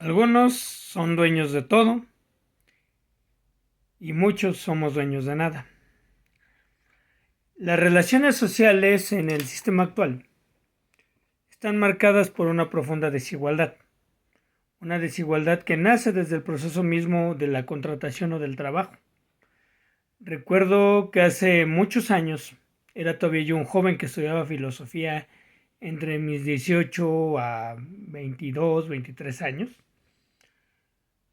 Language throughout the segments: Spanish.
Algunos son dueños de todo y muchos somos dueños de nada. Las relaciones sociales en el sistema actual están marcadas por una profunda desigualdad. Una desigualdad que nace desde el proceso mismo de la contratación o del trabajo. Recuerdo que hace muchos años era todavía yo un joven que estudiaba filosofía entre mis 18 a 22, 23 años,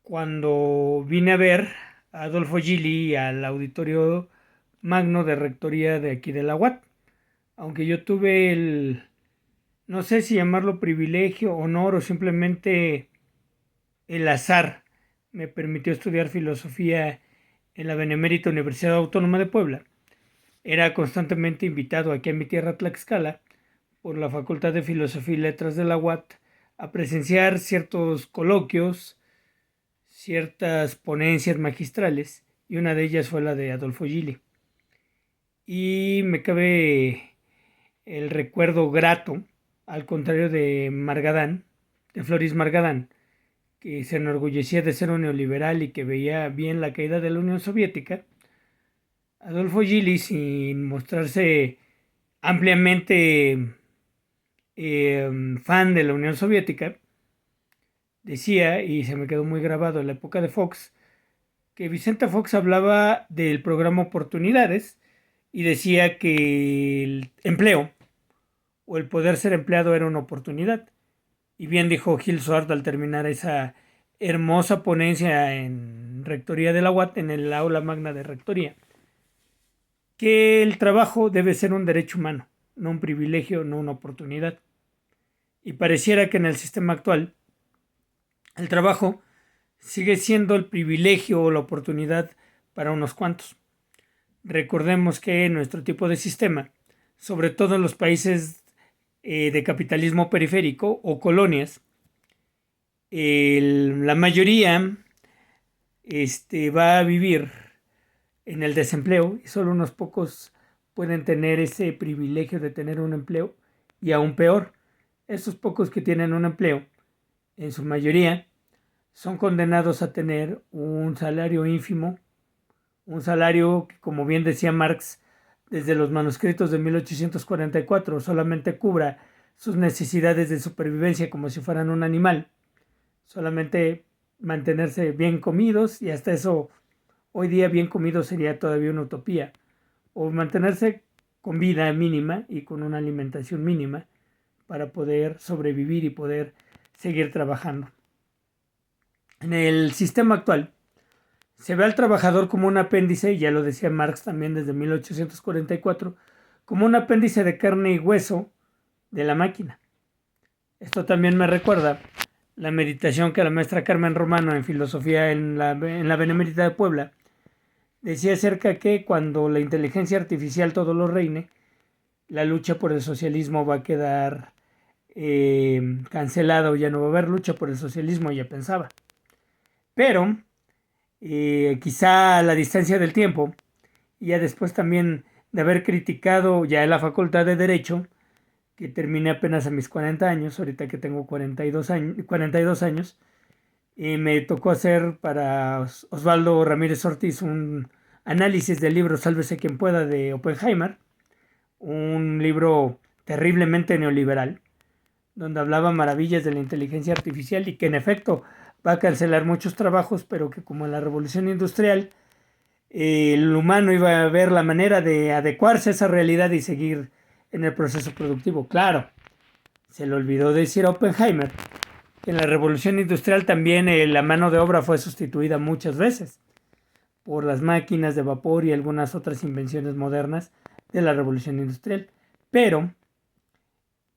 cuando vine a ver a Adolfo Gili al auditorio magno de rectoría de aquí de la UAT. Aunque yo tuve no sé si llamarlo privilegio, honor o simplemente el azar, me permitió estudiar filosofía en la Benemérita Universidad Autónoma de Puebla. Era constantemente invitado aquí a mi tierra Tlaxcala por la Facultad de Filosofía y Letras de la UAT a presenciar ciertos coloquios, ciertas ponencias magistrales, y una de ellas fue la de Adolfo Gili. Y me cabe el recuerdo grato, al contrario de Margadán, de Floris Margadán, que se enorgullecía de ser un neoliberal y que veía bien la caída de la Unión Soviética. Adolfo Gili, sin mostrarse ampliamente fan de la Unión Soviética, decía, y se me quedó muy grabado en la época de Fox, que Vicente Fox hablaba del programa Oportunidades y decía que el empleo o el poder ser empleado era una oportunidad. Y bien dijo Gil Suardo al terminar esa hermosa ponencia en Rectoría de la UAT, en el aula magna de Rectoría, que el trabajo debe ser un derecho humano, no un privilegio, no una oportunidad. Y pareciera que en el sistema actual el trabajo sigue siendo el privilegio o la oportunidad para unos cuantos. Recordemos que nuestro tipo de sistema, sobre todo en los países de capitalismo periférico o colonias, la mayoría va a vivir en el desempleo y solo unos pocos pueden tener ese privilegio de tener un empleo, y aún peor, esos pocos que tienen un empleo, en su mayoría, son condenados a tener un salario ínfimo, un salario que, como bien decía Marx, desde los manuscritos de 1844 solamente cubra sus necesidades de supervivencia como si fueran un animal, solamente mantenerse bien comidos, y hasta eso hoy día bien comido sería todavía una utopía, o mantenerse con vida mínima y con una alimentación mínima para poder sobrevivir y poder seguir trabajando. En el sistema actual se ve al trabajador como un apéndice, y ya lo decía Marx también desde 1844, como un apéndice de carne y hueso de la máquina. Esto también me recuerda la meditación que la maestra Carmen Romano en filosofía en la Benemérita de Puebla decía acerca que cuando la inteligencia artificial todo lo reine, la lucha por el socialismo va a quedar cancelada, o ya no va a haber lucha por el socialismo, ya pensaba. Pero quizá a la distancia del tiempo, y ya después también de haber criticado ya en la Facultad de Derecho, que terminé apenas a mis 40 años, ahorita que tengo 42 años, y me tocó hacer para Osvaldo Ramírez Ortiz un análisis del libro Sálvese quien pueda de Oppenheimer, un libro terriblemente neoliberal, donde hablaba maravillas de la inteligencia artificial y que en efecto va a cancelar muchos trabajos, pero que como en la revolución industrial el humano iba a ver la manera de adecuarse a esa realidad y seguir en el proceso productivo. Claro, se le olvidó decir a Oppenheimer que en la revolución industrial también la mano de obra fue sustituida muchas veces por las máquinas de vapor y algunas otras invenciones modernas de la revolución industrial. Pero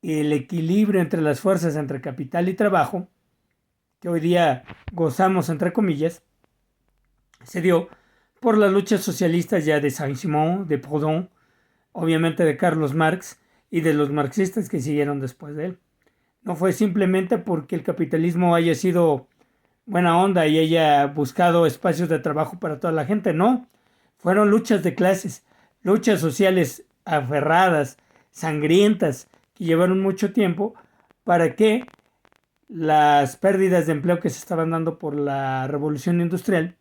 el equilibrio entre las fuerzas entre capital y trabajo, que hoy día gozamos entre comillas, se dio por las luchas socialistas ya de Saint-Simon, de Proudhon, obviamente de Carlos Marx y de los marxistas que siguieron después de él. No fue simplemente porque el capitalismo haya sido buena onda y haya buscado espacios de trabajo para toda la gente, no. Fueron luchas de clases, luchas sociales aferradas, sangrientas, que llevaron mucho tiempo para que las pérdidas de empleo que se estaban dando por la revolución industrial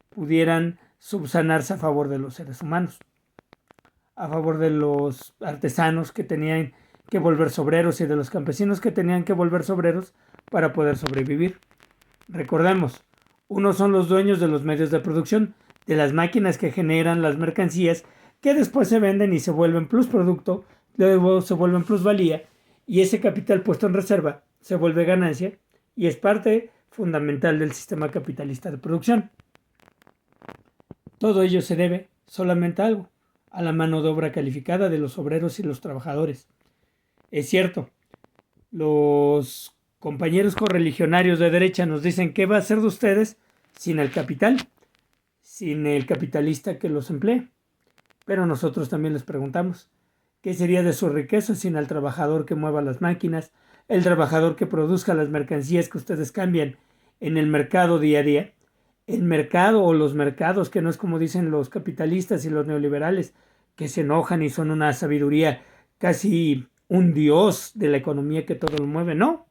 pudieran subsanarse a favor de los seres humanos, a favor de los artesanos que tenían que volverse obreros y de los campesinos que tenían que volverse obreros para poder sobrevivir. Recordemos, unos son los dueños de los medios de producción, de las máquinas que generan las mercancías que después se venden y se vuelven plusproducto, luego se vuelven plusvalía y ese capital puesto en reserva se vuelve ganancia y es parte fundamental del sistema capitalista de producción. Todo ello se debe solamente a algo, a la mano de obra calificada de los obreros y los trabajadores. Es cierto, los compañeros correligionarios de derecha nos dicen qué va a hacer de ustedes sin el capital, sin el capitalista que los emplee. Pero nosotros también les preguntamos, ¿qué sería de su riqueza sin el trabajador que mueva las máquinas, el trabajador que produzca las mercancías que ustedes cambian en el mercado día a día? El mercado o los mercados, que no es como dicen los capitalistas y los neoliberales, que se enojan y son una sabiduría, casi un dios de la economía que todo lo mueve, no.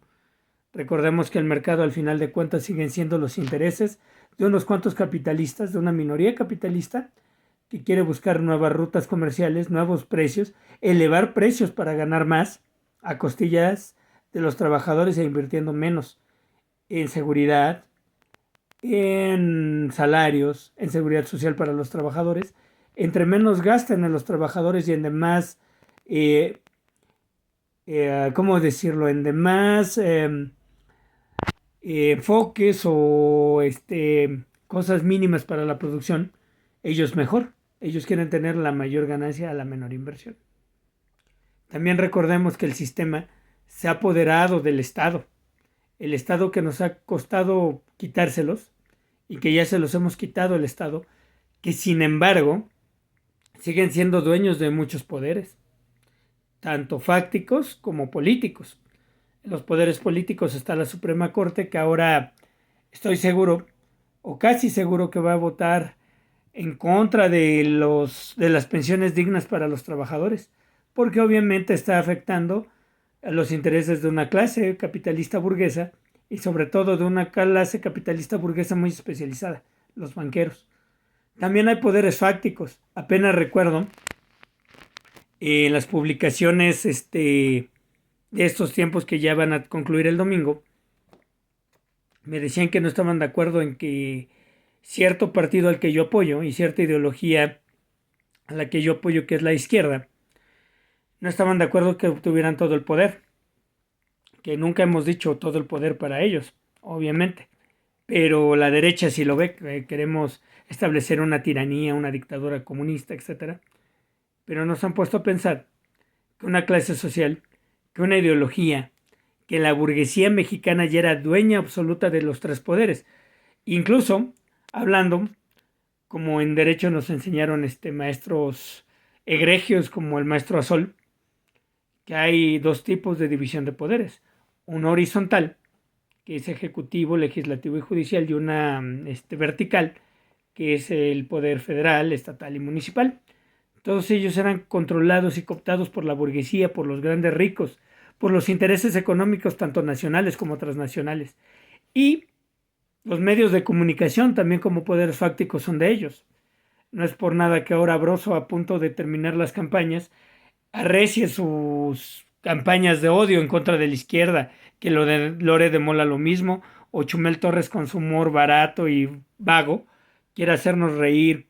Recordemos que el mercado al final de cuentas siguen siendo los intereses de unos cuantos capitalistas, de una minoría capitalista que quiere buscar nuevas rutas comerciales, nuevos precios, elevar precios para ganar más a costillas de los trabajadores e invirtiendo menos en seguridad, en salarios, en seguridad social para los trabajadores. Entre menos gasten en los trabajadores y en demás, ¿cómo decirlo? En demás enfoques o cosas mínimas para la producción, ellos mejor. Ellos quieren tener la mayor ganancia a la menor inversión. También recordemos que el sistema se ha apoderado del Estado. El Estado que nos ha costado quitárselos y que ya se los hemos quitado el Estado, que sin embargo siguen siendo dueños de muchos poderes, tanto fácticos como políticos. En los poderes políticos está la Suprema Corte, que ahora estoy seguro o casi seguro que va a votar en contra de las pensiones dignas para los trabajadores, porque obviamente está afectando a los intereses de una clase capitalista burguesa y sobre todo de una clase capitalista burguesa muy especializada, los banqueros. También hay poderes fácticos. Apenas recuerdo en las publicaciones de estos tiempos que ya van a concluir el domingo, me decían que no estaban de acuerdo en que cierto partido al que yo apoyo y cierta ideología a la que yo apoyo, que es la izquierda, no estaban de acuerdo que obtuvieran todo el poder, que nunca hemos dicho todo el poder para ellos, obviamente, pero la derecha sí lo ve, queremos establecer una tiranía, una dictadura comunista, etc. Pero nos han puesto a pensar que una clase social, que una ideología, que la burguesía mexicana ya era dueña absoluta de los tres poderes, incluso hablando, como en derecho nos enseñaron maestros egregios como el maestro Azol, que hay dos tipos de división de poderes. Una horizontal, que es ejecutivo, legislativo y judicial, y una vertical, que es el poder federal, estatal y municipal. Todos ellos eran controlados y cooptados por la burguesía, por los grandes ricos, por los intereses económicos tanto nacionales como transnacionales. Y los medios de comunicación también como poderes fácticos son de ellos. No es por nada que ahora Broso, a punto de terminar las campañas, arrecie sus campañas de odio en contra de la izquierda, que lo de Lore de Mola lo mismo, o Chumel Torres con su humor barato y vago, quiere hacernos reír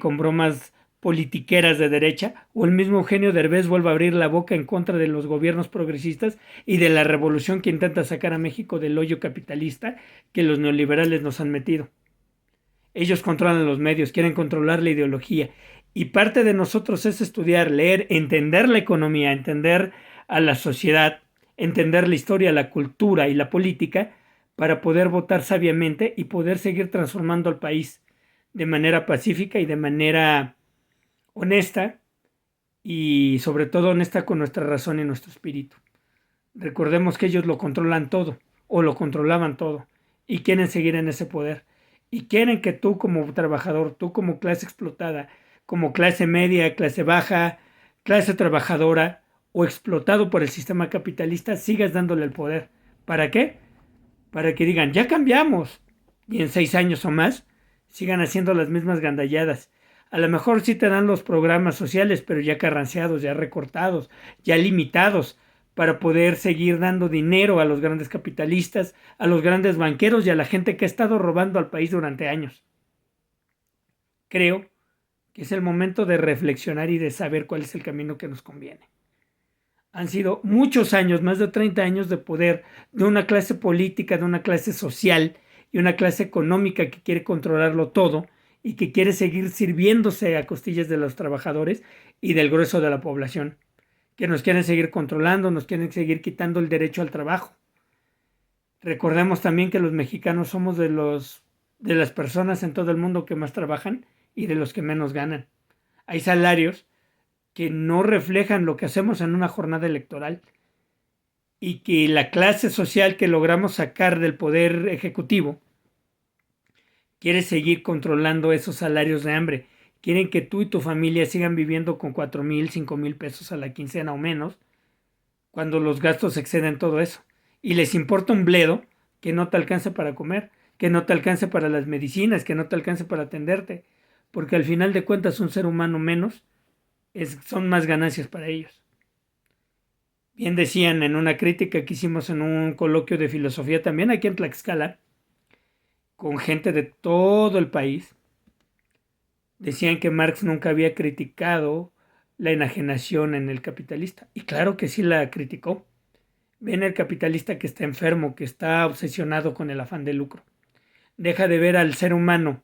con bromas politiqueras de derecha, o el mismo Eugenio Derbez vuelve a abrir la boca en contra de los gobiernos progresistas y de la revolución que intenta sacar a México del hoyo capitalista que los neoliberales nos han metido. Ellos controlan los medios, quieren controlar la ideología, y parte de nosotros es estudiar, leer, entender la economía, entender a la sociedad, entender la historia, la cultura y la política para poder votar sabiamente y poder seguir transformando al país de manera pacífica y de manera honesta, y sobre todo honesta con nuestra razón y nuestro espíritu. Recordemos que ellos lo controlan todo, o lo controlaban todo, y quieren seguir en ese poder. Y quieren que tú como trabajador, tú como clase explotada, como clase media, clase baja, clase trabajadora o explotado por el sistema capitalista, sigas dándole el poder ¿Para qué? Para que digan, ya cambiamos. Y en 6 años o más sigan haciendo las mismas gandalladas. A lo mejor sí te dan los programas sociales, pero ya carranceados, ya recortados, ya limitados, para poder seguir dando dinero a los grandes capitalistas, a los grandes banqueros y a la gente que ha estado robando al país durante años. Creo que es el momento de reflexionar y de saber cuál es el camino que nos conviene. Han sido muchos años, más de 30 años de poder de una clase política, de una clase social y una clase económica que quiere controlarlo todo y que quiere seguir sirviéndose a costillas de los trabajadores y del grueso de la población, que nos quieren seguir controlando, nos quieren seguir quitando el derecho al trabajo. Recordemos también que los mexicanos somos de las personas en todo el mundo que más trabajan y de los que menos ganan. Hay salarios que no reflejan lo que hacemos en una jornada electoral y que la clase social que logramos sacar del poder ejecutivo quiere seguir controlando esos salarios de hambre. Quieren que tú y tu familia sigan viviendo con 4,000, 5,000 pesos a la quincena o menos, cuando los gastos exceden todo eso. Y les importa un bledo que no te alcance para comer, que no te alcance para las medicinas, que no te alcance para atenderte, porque al final de cuentas un ser humano menos son más ganancias para ellos. Bien decían en una crítica que hicimos en un coloquio de filosofía también aquí en Tlaxcala, con gente de todo el país, decían que Marx nunca había criticado la enajenación en el capitalista. Y claro que sí la criticó. Ven el capitalista que está enfermo, que está obsesionado con el afán de lucro. Deja de ver al ser humano,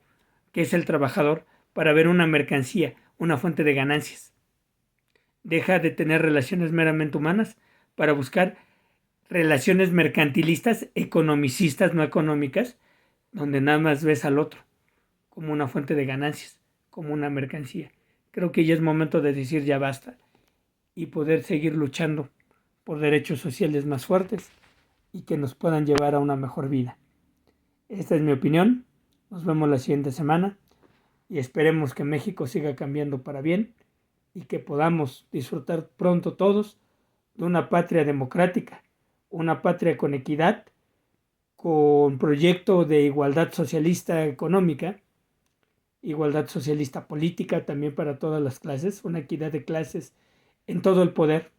que es el trabajador, para ver una mercancía, una fuente de ganancias. Deja de tener relaciones meramente humanas para buscar relaciones mercantilistas, economicistas, no económicas, donde nada más ves al otro como una fuente de ganancias, como una mercancía. Creo que ya es momento de decir ya basta y poder seguir luchando por derechos sociales más fuertes y que nos puedan llevar a una mejor vida. Esta es mi opinión. Nos vemos la siguiente semana y esperemos que México siga cambiando para bien y que podamos disfrutar pronto todos de una patria democrática, una patria con equidad, con proyecto de igualdad socialista económica, igualdad socialista política también para todas las clases, una equidad de clases en todo el poder,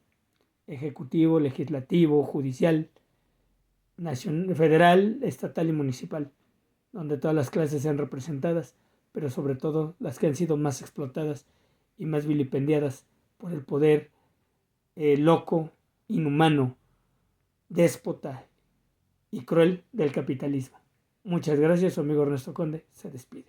ejecutivo, legislativo, judicial, nacional, federal, estatal y municipal, donde todas las clases sean representadas, pero sobre todo las que han sido más explotadas y más vilipendiadas por el poder loco, inhumano, déspota y cruel del capitalismo. Muchas gracias, su amigo Ernesto Conde se despide.